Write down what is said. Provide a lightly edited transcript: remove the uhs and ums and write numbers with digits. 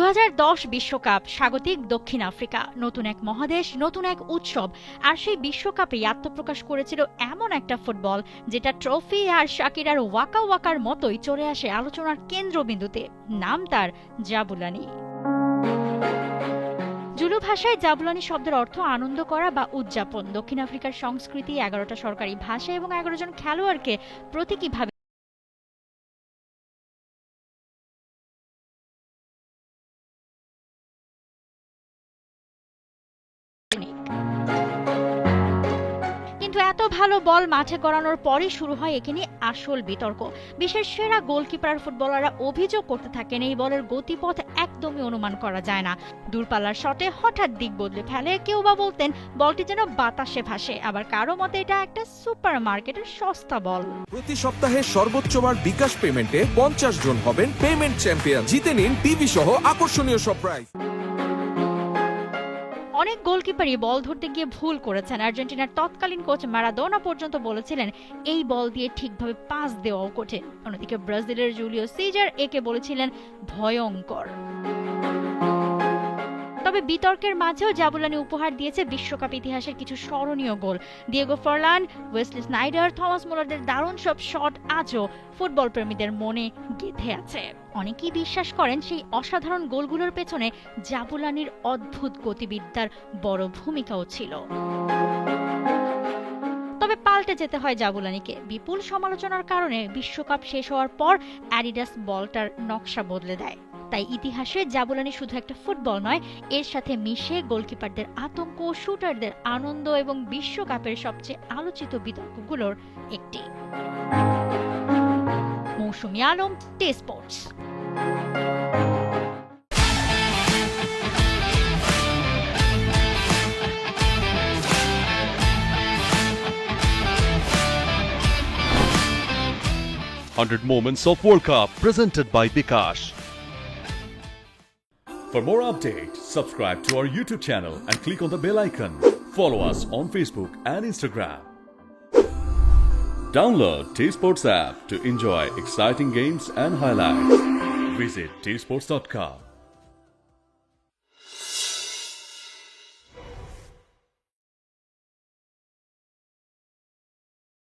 2010 বিশ্বকাপ, স্বাগতিক দক্ষিণ আফ্রিকা। নতুন এক মহাদেশ, নতুন এক উৎসব। আর সেই বিশ্বকাপে আত্মপ্রকাশ করেছিল এমন একটা ফুটবল যেটা ট্রফি আর শাকিরার ওয়াকা ওয়াকার মতোই চলে আসে আলোচনার কেন্দ্রবিন্দুতে। নাম তার জাবুলানি। জুলু ভাষায় জাবুলানি শব্দের অর্থ আনন্দ করা বা উদযাপন। দক্ষিণ আফ্রিকার সংস্কৃতি 11টা সরকারি ভাষা এবং 11 জন খেলোয়াড়কে প্রতীকীভাবে কিন্তু এত ভালো বল মাঠে গড়ানোর পরই শুরু হয় একে নিয়ে আসল বিতর্ক। বিশ্বের সেরা গোলকিপার ফুটবলাররা অভিযোগ করতে থাকেন এই বলের গতিপথ একদমই অনুমান করা যায় না। দূরপাল্লার শটে হঠাৎ দিক বদলে ফেলে, কেউ বা বলতেন বলটি যেন বাতাসে ভাসে, আবার কারো মতে এটা একটা সুপার মার্কেটের সস্তা বল। প্রতি সপ্তাহে সর্বোচ্চবার বিকাশ পেমেন্টে 50 জন হবেন পেমেন্ট চ্যাম্পিয়ন। জিতে নিন টিভি সহ আকর্ষণীয় সব প্রাইজ। অনেক গোলকিপারই বল ধরতে গিয়ে ভুল করেছেন। আর্জেন্টিনার তৎকালীন কোচ মারাদোনা পর্যন্ত বলেছিলেন এই বল দিয়ে ঠিকভাবে পাস দেওয়াও কঠিন। অন্যদিকে ব্রাজিলের জুলিও সিজার একে বলেছিলেন ভয়ঙ্কর। তবে বিতর্কের মাঝেও জাবুলানি উপহার দিয়েছে বিশ্বকাপ ইতিহাসের কিছু স্মরণীয় গোল। Diego Forlan, Wesley Sneijder, Thomas মুলারদের দারুণ সব শট আজও ফুটবল প্রেমীদের মনে গেঁথে আছে। অনেকেই বিশ্বাস করেন সেই অসাধারণ গোলগুলোর পেছনে জাবুলানির অদ্ভুত গতিবিদ্যার বড় ভূমিকাও ছিল। তবে পাল্টে যেতে হয় জাবুলানিকে। বিপুল সমালোচনার কারণে বিশ্বকাপ শেষ হওয়ার পর অ্যাডিডাস বলটার নকশা বদলে দেয়। তাই ইতিহাসে জাবুলানি শুধু একটা ফুটবল নয়, এর সাথে মিশে গোলকিপারদের আতঙ্ক, শুটারদের আনন্দ এবং বিশ্বকাপের সবচেয়ে আলোচিত বিতর্কগুলোর একটি। মৌসুমী Alam, T Sports. "100 Moments of World Cup" presented by bKash. For more updates, subscribe to our YouTube channel and click on the bell icon. Follow us on Facebook and Instagram. Download T Sports app to enjoy exciting games and highlights. Visit tsports.com.